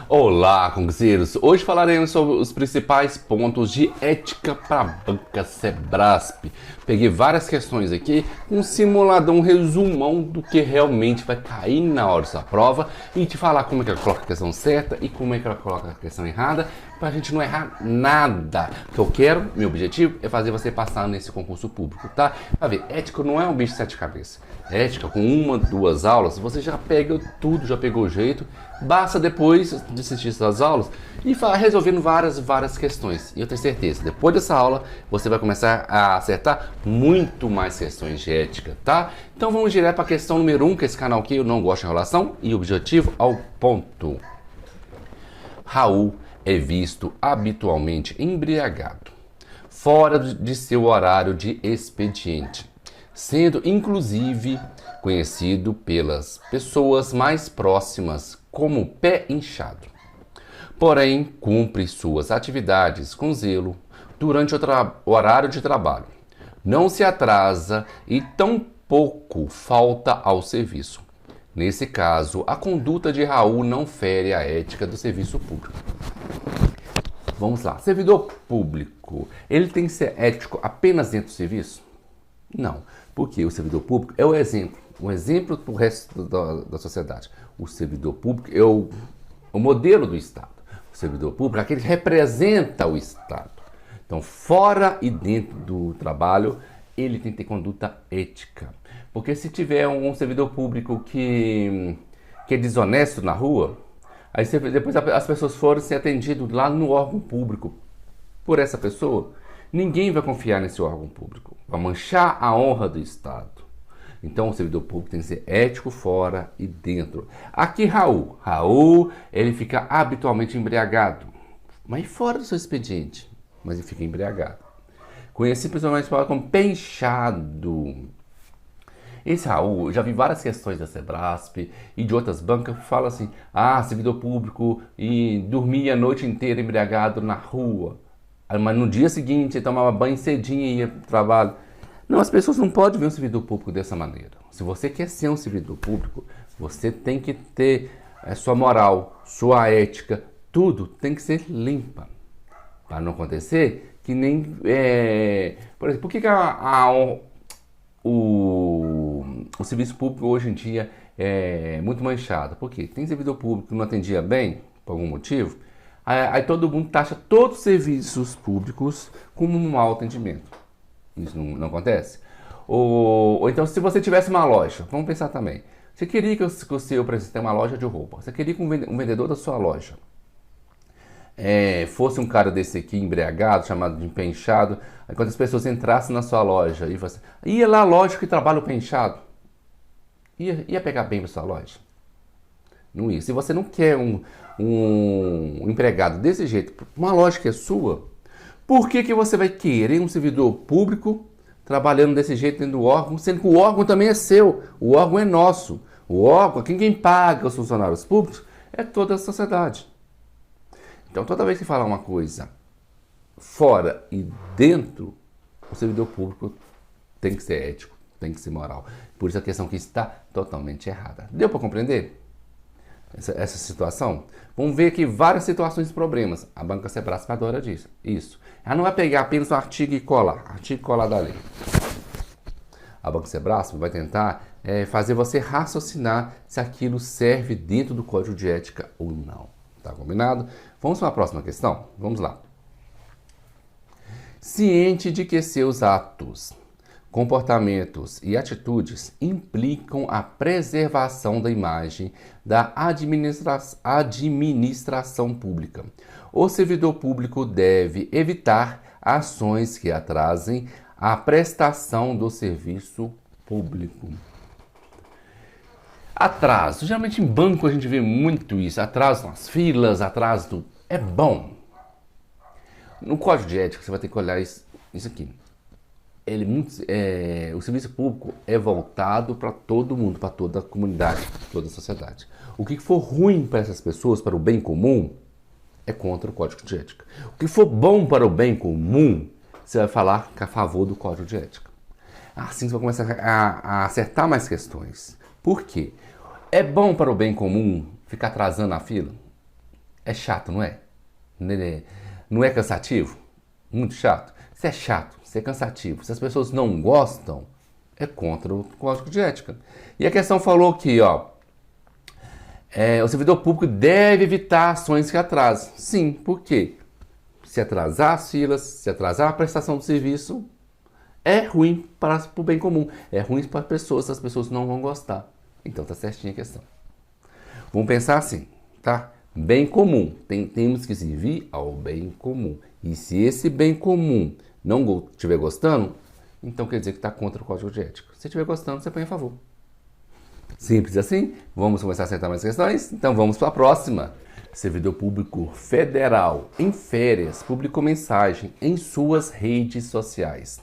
Olá, concurseiros! Hoje falaremos sobre os principais pontos de ética para a banca Sebrasp. Peguei várias questões aqui, um simulador, um resumão do que realmente vai cair na hora da sua prova e te falar como é que ela coloca a questão certa e como é que ela coloca a questão errada, para a gente não errar nada. O que eu quero, meu objetivo, é fazer você passar nesse concurso público, tá? Pra ver, ética não é um bicho de sete cabeças. Ética, com uma, duas aulas, você já pega tudo, já pegou o jeito. Basta depois de assistir essas aulas e resolvendo várias questões. E eu tenho certeza, depois dessa aula, você vai começar a acertar muito mais questões de ética, tá? Então vamos direto para a questão número 1, que é esse canal aqui eu não gosto de enrolação, e objetivo ao ponto. Raul é visto habitualmente embriagado, fora de seu horário de expediente, sendo inclusive conhecido pelas pessoas mais próximas como pé inchado. Porém, cumpre suas atividades com zelo durante o horário de trabalho. Não se atrasa e tampouco falta ao serviço. Nesse caso, a conduta de Raul não fere a ética do serviço público. Vamos lá. Servidor público, ele tem que ser ético apenas dentro do serviço? Não, porque o servidor público é o exemplo para o resto da sociedade. O servidor público é o modelo do Estado. O servidor público é aquele que representa o Estado. Então, fora e dentro do trabalho, ele tem que ter conduta ética. Porque se tiver um servidor público que é desonesto na rua, aí depois as pessoas forem ser atendidas lá no órgão público por essa pessoa, ninguém vai confiar nesse órgão público. Vai manchar a honra do Estado. Então o servidor público tem que ser ético fora e dentro. Aqui Raul, ele fica habitualmente embriagado, mas fora do seu expediente, mas ele fica embriagado. Conhecido principalmente como pé inchado. Esse Raul, eu já vi várias questões da Sebrasp e de outras bancas que falam assim: servidor público e dormia a noite inteira embriagado na rua. Mas no dia seguinte ele tomava banho cedinho e ia para o trabalho. Não, as pessoas não podem ver um servidor público dessa maneira. Se você quer ser um servidor público, você tem que ter sua moral, sua ética, tudo tem que ser limpa. Para não acontecer que nem... Por exemplo, por que o serviço público hoje em dia é muito manchado? Porque tem servidor público que não atendia bem, por algum motivo, aí todo mundo taxa todos os serviços públicos como um mau atendimento. Isso não acontece? Ou então, se você tivesse uma loja, vamos pensar também. Você queria que o seu, por exemplo, tem uma loja de roupa. Você queria que um vendedor da sua loja fosse um cara desse aqui, embriagado, chamado de pé inchado. Aí quando as pessoas entrassem na sua loja e você ia lá, lógico que trabalha o pé inchado. Ia pegar bem para sua loja? Não ia. Se você não quer um empregado desse jeito, uma loja que é sua, por que você vai querer um servidor público trabalhando desse jeito dentro do órgão, sendo que o órgão também é seu, o órgão é nosso. O órgão, quem paga os funcionários públicos é toda a sociedade. Então, toda vez que falar uma coisa fora e dentro, o servidor público tem que ser ético, tem que ser moral. Por isso a questão que está totalmente errada. Deu para compreender essa situação? Vamos ver aqui várias situações e problemas. A banca Sebrasp adora disso. Isso. Ela não vai pegar apenas um artigo e colar da lei. A banca Sebrasp vai tentar fazer você raciocinar se aquilo serve dentro do código de ética ou não. Tá combinado? Vamos para a próxima questão? Vamos lá. Ciente de que seus atos, comportamentos e atitudes implicam a preservação da imagem da administração pública, o servidor público deve evitar ações que atrasem a prestação do serviço público. Atraso. Geralmente em banco a gente vê muito isso. Atraso nas filas, atraso... É bom. No código de ética você vai ter que olhar isso aqui. O serviço público é voltado para todo mundo, para toda a comunidade, toda a sociedade. O que for ruim para essas pessoas, para o bem comum, é contra o código de ética. O que for bom para o bem comum, você vai falar que é a favor do código de ética. Assim você vai começar a acertar mais questões. Por quê? É bom para o bem comum ficar atrasando a fila? É chato, não é? Não é cansativo? Muito chato. Se é chato, se é cansativo, se as pessoas não gostam, é contra o código de ética. E a questão falou aqui, ó, o servidor público deve evitar ações que atrasam. Sim, por quê? Se atrasar as filas, se atrasar a prestação do serviço, é ruim para o bem comum. É ruim para as pessoas não vão gostar. Então tá certinha a questão. Vamos pensar assim, tá? Bem comum. Temos que servir ao bem comum. E se esse bem comum não estiver gostando, então quer dizer que está contra o código de ética. Se estiver gostando, você põe a favor. Simples assim. Vamos começar a acertar mais questões? Então vamos para a próxima. Servidor público federal em férias publicou mensagem em suas redes sociais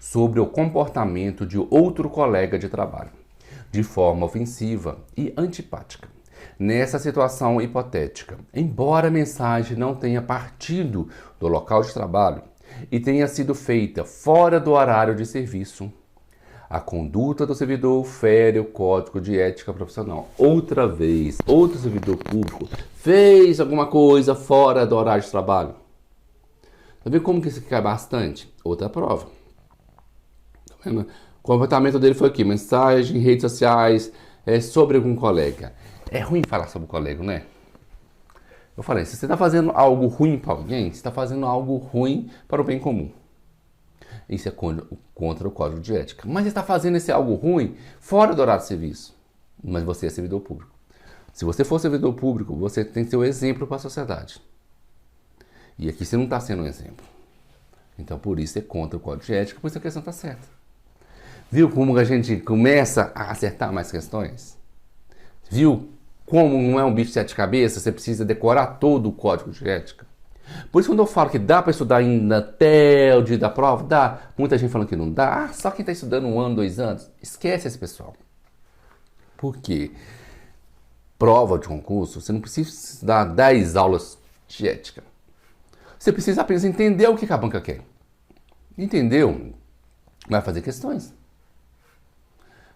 sobre o comportamento de outro colega de trabalho, de forma ofensiva e antipática. Nessa situação hipotética, embora a mensagem não tenha partido do local de trabalho e tenha sido feita fora do horário de serviço, a conduta do servidor fere o Código de Ética Profissional. Outra vez, outro servidor público fez alguma coisa fora do horário de trabalho. Tá vendo como que isso cai bastante? Outra prova. Tá vendo? O comportamento dele foi aqui, mensagem, redes sociais, sobre algum colega. É ruim falar sobre o colega, né? Eu falei, se você está fazendo algo ruim para alguém, você está fazendo algo ruim para o bem comum. Isso é contra o Código de Ética. Mas você está fazendo esse algo ruim fora do horário de serviço. Mas você é servidor público. Se você for servidor público, você tem que ser o exemplo para a sociedade. E aqui você não está sendo um exemplo. Então, por isso é contra o Código de Ética, por isso a questão está certa. Viu como a gente começa a acertar mais questões? Viu como não é um bicho de sete cabeças, você precisa decorar todo o Código de Ética? Por isso, quando eu falo que dá para estudar ainda até o dia da prova, dá. Muita gente falando que não dá. Ah, só quem está estudando 1 ano, 2 anos. Esquece esse pessoal. Por quê? Prova de concurso, você não precisa estudar 10 aulas de ética. Você precisa apenas entender o que a banca quer. Entendeu? Vai fazer questões.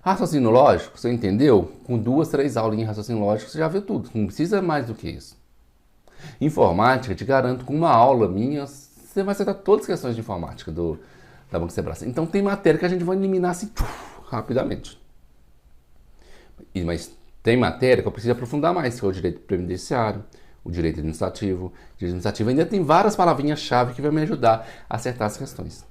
Raciocínio lógico, você entendeu? Com 2, 3 aulas em raciocínio lógico, você já viu tudo. Não precisa mais do que isso. Informática, te garanto, com uma aula minha, você vai acertar todas as questões de informática da Banco Sebrae. Então tem matéria que a gente vai eliminar assim, rapidamente. Mas tem matéria que eu preciso aprofundar mais, que é o direito previdenciário, o direito administrativo. O direito administrativo ainda tem várias palavrinhas-chave que vai me ajudar a acertar as questões.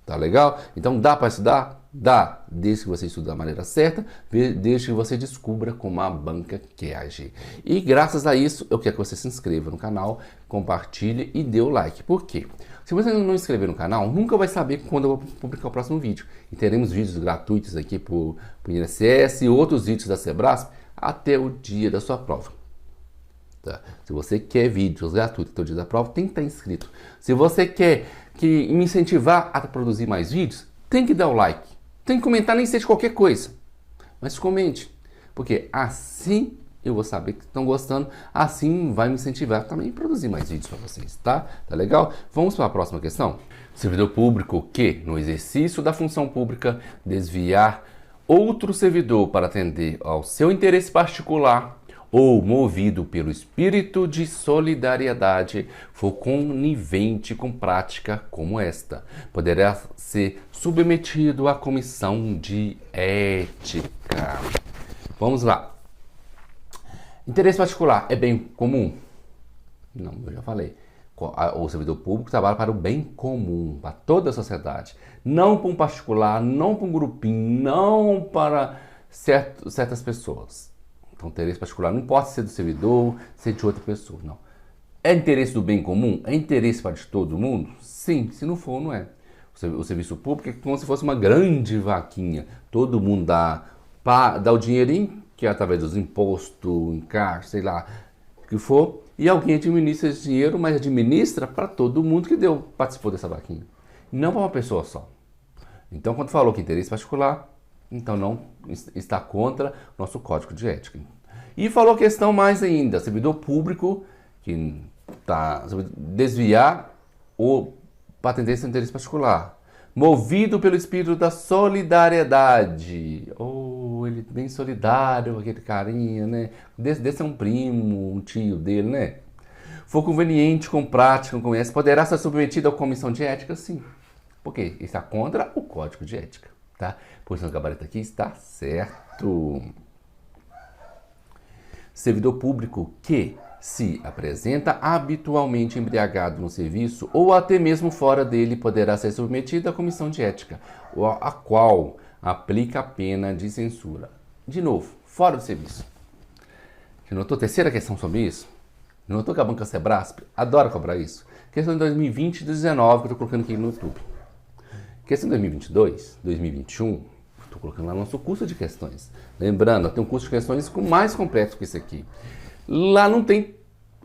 Tá legal? Então dá para estudar? Dá, desde que você estude da maneira certa, desde que você descubra como a banca quer agir. E graças a isso, eu quero que você se inscreva no canal, compartilhe e dê o like. Por quê? Se você não inscrever no canal, nunca vai saber quando eu vou publicar o próximo vídeo. E teremos vídeos gratuitos aqui para o INSS e outros vídeos da Sebrasp até o dia da sua prova. Tá? Se você quer vídeos gratuitos até o dia da prova, tem que estar inscrito. Se você quer me incentivar a produzir mais vídeos, tem que dar o like. Tem que comentar, nem seja qualquer coisa. Mas comente. Porque assim eu vou saber que estão gostando. Assim vai me incentivar também a produzir mais vídeos para vocês, tá? Tá legal? Vamos para a próxima questão. Servidor público que, no exercício da função pública, desviar outro servidor para atender ao seu interesse particular ou movido pelo espírito de solidariedade, for conivente com prática como esta, poderá ser submetido à comissão de ética. Vamos lá. Interesse particular é bem comum? Não, eu já falei. O servidor público trabalha para o bem comum, para toda a sociedade. Não para um particular, não para um grupinho, não para certas pessoas. Então, interesse particular não pode ser do servidor, ser de outra pessoa, não. É interesse do bem comum? É interesse para de todo mundo? Sim, se não for, não é. O serviço público é como se fosse uma grande vaquinha. Todo mundo dá o dinheirinho, que é através dos impostos, encargo, sei lá, o que for, e alguém administra esse dinheiro, mas administra para todo mundo que participou dessa vaquinha. Não para uma pessoa só. Então, quando falou que interesse particular, então não está contra nosso Código de Ética. E falou questão mais ainda, servidor público que está desviar ou para atender esse interesse particular. movido pelo espírito da solidariedade. Oh, ele é bem solidário, aquele carinha, né? Desse é um primo, um tio dele, né? For conveniente, com prática, com essa, poderá ser submetido à comissão de ética, sim. Por quê? Está contra o código de ética, tá? Posição gabarito aqui está certo. Servidor público que se apresenta habitualmente embriagado no serviço ou até mesmo fora dele poderá ser submetido à comissão de ética, a qual aplica a pena de censura. De novo, fora do serviço. Você notou a terceira questão sobre isso? Notou que a banca Sebrasp adora cobrar isso? Questão de 2020 e 2019 que eu estou colocando aqui no YouTube. Questão de 2022, 2021, estou colocando lá no nosso curso de questões. Lembrando, tem um curso de questões mais completo que esse aqui. Lá não tem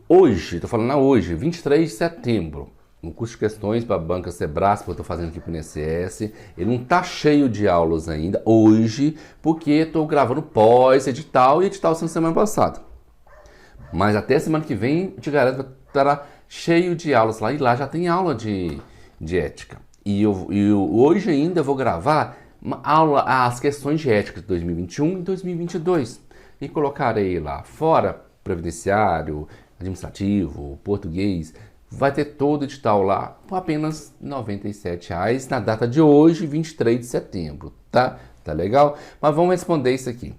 hoje, estou falando hoje, 23 de setembro. No curso de questões para a banca Sebrasp, que eu estou fazendo aqui para o INSS, ele não está cheio de aulas ainda, hoje, porque estou gravando pós-edital e edital sendo semana passada. Mas até semana que vem, te garanto que estará cheio de aulas lá. E lá já tem aula de ética. E eu hoje ainda vou gravar uma aula, as questões de ética de 2021 e 2022. E colocarei lá fora, previdenciário, administrativo, português. Vai ter todo o edital lá por apenas R$ 97,00 na data de hoje, 23 de setembro. Tá? Tá legal? Mas vamos responder isso aqui.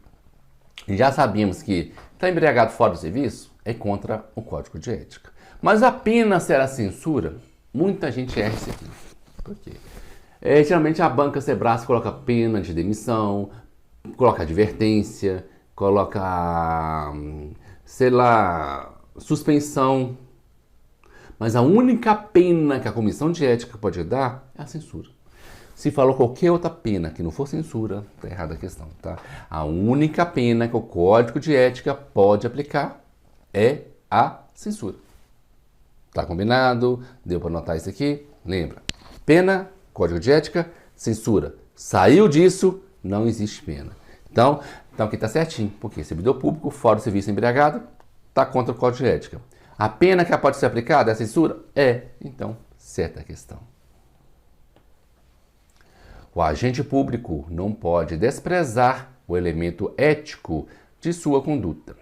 Já sabíamos que estar embriagado fora do serviço é contra o código de ética. Mas a pena será censura? Muita gente erra isso aqui. Por quê? Geralmente a banca Sebrasp coloca pena de demissão, coloca advertência, coloca, sei lá, suspensão. Mas a única pena que a comissão de ética pode dar é a censura. Se falou qualquer outra pena que não for censura, está errada a questão, tá? A única pena que o Código de Ética pode aplicar é a censura. Tá combinado? Deu para anotar isso aqui? Lembra? Pena, Código de Ética, censura. Saiu disso, não existe pena. Então aqui está certinho, porque servidor público fora do serviço embriagado está contra o Código de Ética. A pena que pode ser aplicada é a censura? É. Então, certa a questão. O agente público não pode desprezar o elemento ético de sua conduta,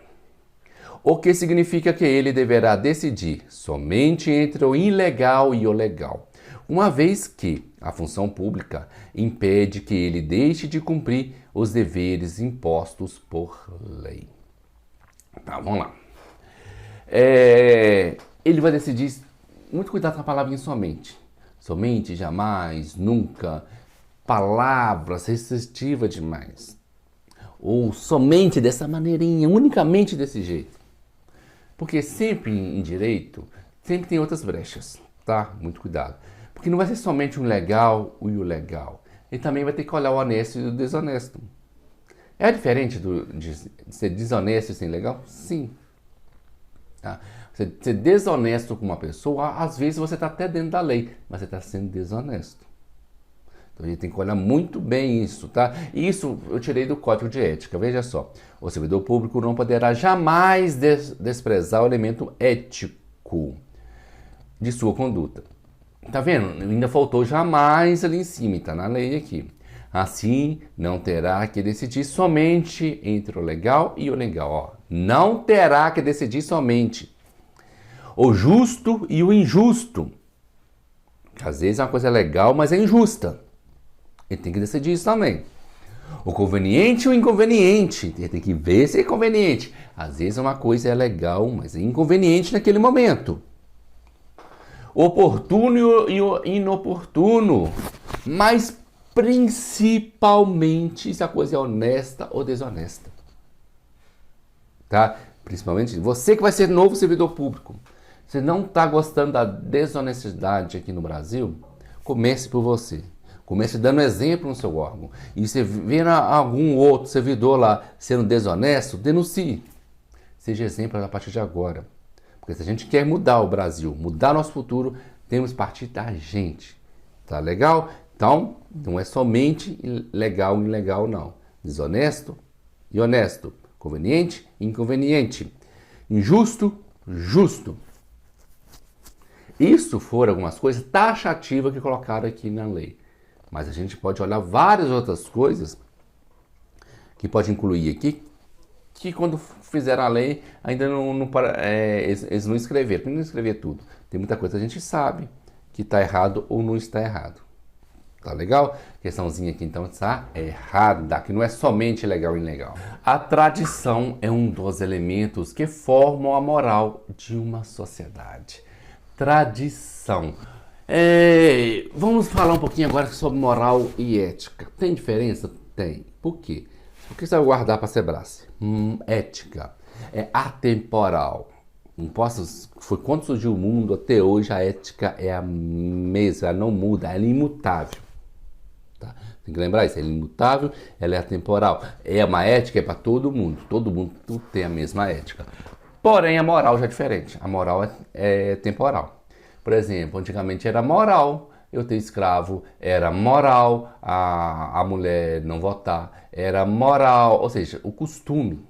o que significa que ele deverá decidir somente entre o ilegal e o legal, uma vez que a função pública impede que ele deixe de cumprir os deveres impostos por lei. Tá, vamos lá. Ele vai decidir, muito cuidado com a palavrinha somente. Somente, jamais, nunca. Palavras restritivas demais. Ou somente dessa maneirinha, unicamente desse jeito. Porque sempre em direito, sempre tem outras brechas, tá? Muito cuidado. Porque não vai ser somente o legal e o legal. Ele também vai ter que olhar o honesto e o desonesto. É diferente de ser desonesto e ser legal? Sim. Tá? Você ser desonesto com uma pessoa, às vezes você está até dentro da lei, mas você está sendo desonesto. Então a gente tem que olhar muito bem isso, tá? Isso eu tirei do Código de Ética, veja só. O servidor público não poderá jamais desprezar o elemento ético de sua conduta. Tá vendo? Ainda faltou jamais ali em cima, tá na lei aqui. Assim, não terá que decidir somente entre o legal e o legal. Ó, não terá que decidir somente o justo e o injusto. Às vezes uma coisa é legal, mas é injusta. Ele tem que decidir isso também. O conveniente e o inconveniente. Ele tem que ver se é conveniente. Às vezes uma coisa é legal, mas é inconveniente naquele momento. O oportuno e o inoportuno. Mas principalmente se a coisa é honesta ou desonesta. Tá? Principalmente você que vai ser novo servidor público. Você não está gostando da desonestidade aqui no Brasil? Comece por você. Comece dando exemplo no seu órgão. E você vendo algum outro servidor lá sendo desonesto, denuncie. Seja exemplo a partir de agora. Porque se a gente quer mudar o Brasil, mudar nosso futuro, temos que partir da gente. Tá legal? Então, não é somente legal e ilegal, não. Desonesto e honesto. Conveniente e inconveniente. Injusto, justo. Isso foram algumas coisas taxativas que colocaram aqui na lei. Mas a gente pode olhar várias outras coisas que pode incluir aqui, que quando fizeram a lei ainda eles não escreveram. Porque não escrever tudo. Tem muita coisa que a gente sabe que está errado ou não está errado. Tá legal? Questãozinha aqui então está errada, que não é somente legal e ilegal. A tradição é um dos elementos que formam a moral de uma sociedade. Tradição. Vamos falar um pouquinho agora sobre moral e ética. Tem diferença? Tem. Por quê? O que você vai guardar para Sebrae? Ética é atemporal. Não posso, foi quando surgiu o mundo até hoje, a ética é a mesma, ela não muda, ela é imutável. Tá? Tem que lembrar isso, ela é imutável, ela é atemporal. É uma ética, é para todo mundo tem a mesma ética. Porém, a moral já é diferente, a moral é temporal. Por exemplo, antigamente era moral eu ter escravo, era moral a mulher não votar, era moral, ou seja, o costume.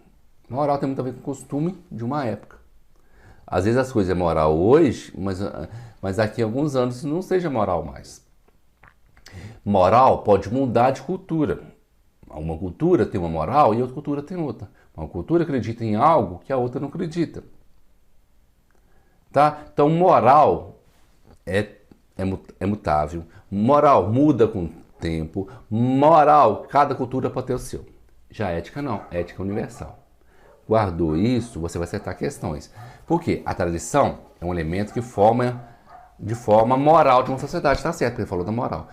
Moral tem muito a ver com o costume de uma época. Às vezes as coisas é moral hoje, mas daqui a alguns anos não seja moral mais. Moral pode mudar de cultura. Uma cultura tem uma moral e outra cultura tem outra. Uma cultura acredita em algo que a outra não acredita. Tá? Então moral é mutável. Moral muda com o tempo. Moral, cada cultura pode ter o seu. Já ética não, ética é universal. Guardou isso, você vai acertar questões. Por quê? A tradição é um elemento que forma de forma moral de uma sociedade. Está certo, porque ele falou da moral.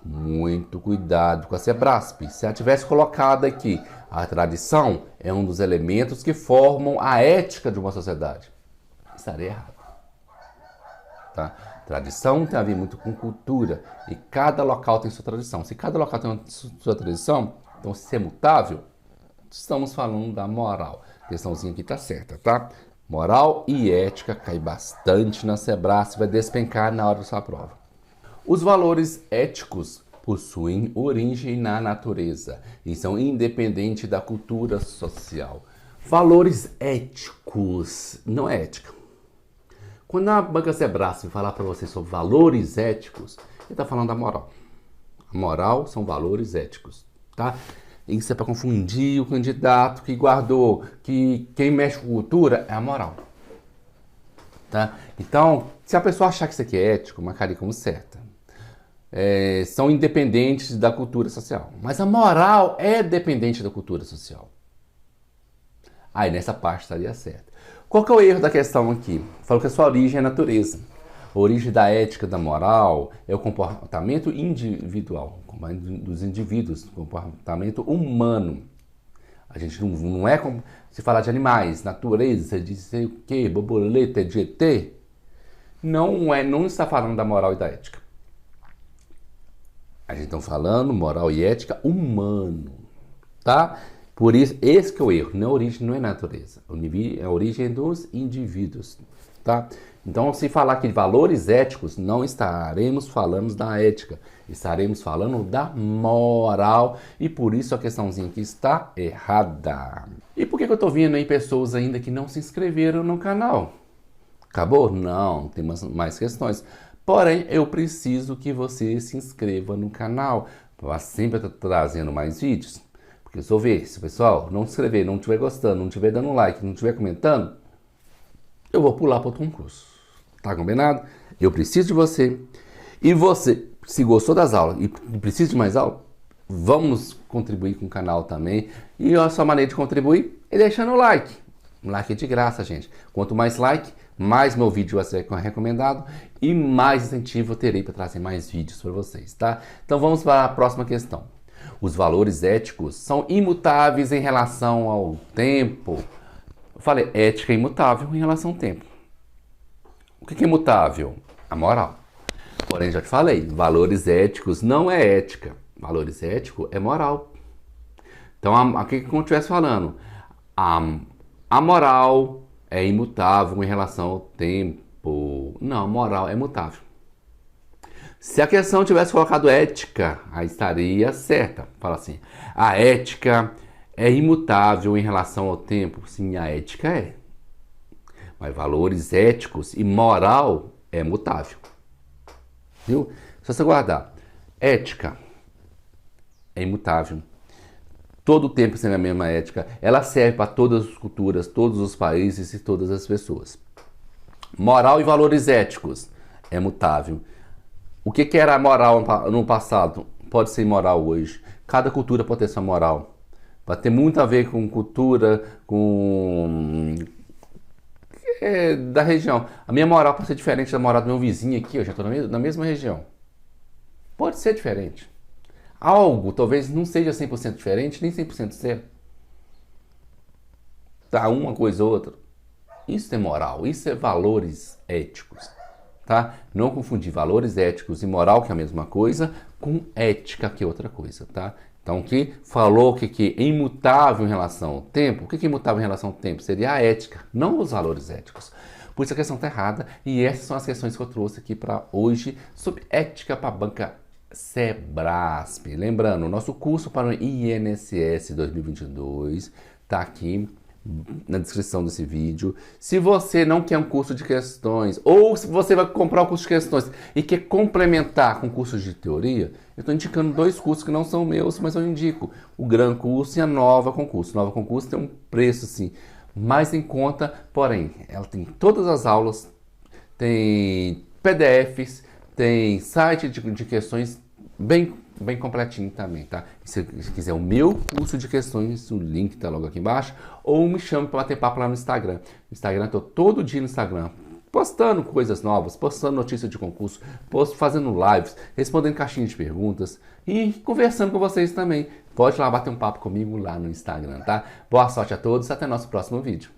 Muito cuidado com a Sebrasp. Se ela tivesse colocado aqui, a tradição é um dos elementos que formam a ética de uma sociedade. Estaria errado. Tá? Tradição tem a ver muito com cultura. E cada local tem sua tradição. Se cada local tem sua tradição, então se é mutável, estamos falando da moral. A questãozinha aqui está certa, tá? Moral e ética cai bastante na Sebrasp, vai despencar na hora da sua prova. Os valores éticos possuem origem na natureza e são independentes da cultura social. Valores éticos, não é ética. Quando a banca Sebrasp falar para você sobre valores éticos, ele está falando da moral. A moral são valores éticos, tá? Isso é para confundir o candidato que guardou, que quem mexe com cultura é a moral. Tá? Então, se a pessoa achar que isso aqui é ético, marcaria como certa. São independentes da cultura social. Mas a moral é dependente da cultura social. Aí nessa parte estaria certo. Qual que é o erro da questão aqui? Falou que a sua origem é a natureza. A origem da ética, da moral, é o comportamento individual, dos indivíduos, o comportamento humano. A gente não é como se falar de animais, natureza, de sei o quê, borboleta, de ET. Não está falando da moral e da ética. A gente está falando moral e ética humano, tá? Por isso, esse que é o erro. Não é origem, não é natureza. É a origem dos indivíduos, tá? Então, se falar aqui de valores éticos, não estaremos falando da ética. Estaremos falando da moral. E por isso a questãozinha aqui está errada. E por que eu estou vendo aí pessoas ainda que não se inscreveram no canal? Acabou? Não, tem mais questões. Porém, eu preciso que você se inscreva no canal. Para sempre estar trazendo mais vídeos. Porque se eu ver, se o pessoal não se inscrever, não estiver gostando, não estiver dando like, não estiver comentando, eu vou pular para outro concurso. Tá combinado? Eu preciso de você. E você, se gostou das aulas e precisa de mais aula, vamos contribuir com o canal também. E a sua maneira de contribuir é deixando o like. Um like é de graça, gente. Quanto mais like, mais meu vídeo vai ser recomendado e mais incentivo eu terei para trazer mais vídeos para vocês, tá? Então vamos para a próxima questão. Os valores éticos são imutáveis em relação ao tempo. Eu falei, ética é imutável em relação ao tempo. O que é imutável? A moral. Porém, já te falei, valores éticos não é ética. Valores éticos é moral. Então, aqui como eu estivesse falando, a moral é imutável em relação ao tempo. Não, moral é mutável. Se a questão tivesse colocado ética, aí estaria certa. Fala assim, a ética é imutável em relação ao tempo. Sim, a ética é. Mas valores éticos e moral é mutável. Viu? Se você guardar ética, é imutável. Todo o tempo sendo a mesma ética. Ela serve para todas as culturas, todos os países e todas as pessoas. Moral e valores éticos é mutável. O que era moral no passado pode ser imoral hoje. Cada cultura pode ter sua moral. Vai ter muito a ver com cultura, com da região. A minha moral pode ser diferente da moral do meu vizinho aqui, eu já estou na mesma região. Pode ser diferente. Algo talvez não seja 100% diferente, nem 100% certo. Tá, uma coisa ou outra. Isso é moral, isso é valores éticos. Tá? Não confundir valores éticos e moral, que é a mesma coisa, com ética, que é outra coisa. Tá? Então, que falou que é imutável em relação ao tempo, o que é imutável em relação ao tempo? Seria a ética, não os valores éticos. Por isso a questão está errada e essas são as questões que eu trouxe aqui para hoje sobre ética para a banca Sebrasp. Lembrando, o nosso curso para o INSS 2022 está aqui na descrição desse vídeo. Se você não quer um curso de questões, ou se você vai comprar o curso de questões e quer complementar com cursos de teoria, eu estou indicando 2 cursos que não são meus, mas eu indico o Gran Curso e a Nova Concurso. Nova Concurso tem um preço assim mais em conta, porém ela tem todas as aulas, tem PDFs, tem site de questões bem completinho também, tá? Se quiser o meu curso de questões, o link tá logo aqui embaixo, ou me chame para bater papo lá no Instagram. No Instagram, eu tô todo dia no Instagram, postando coisas novas, postando notícias de concurso, fazendo lives, respondendo caixinhas de perguntas e conversando com vocês também. Pode lá bater um papo comigo lá no Instagram, tá? Boa sorte a todos, até nosso próximo vídeo.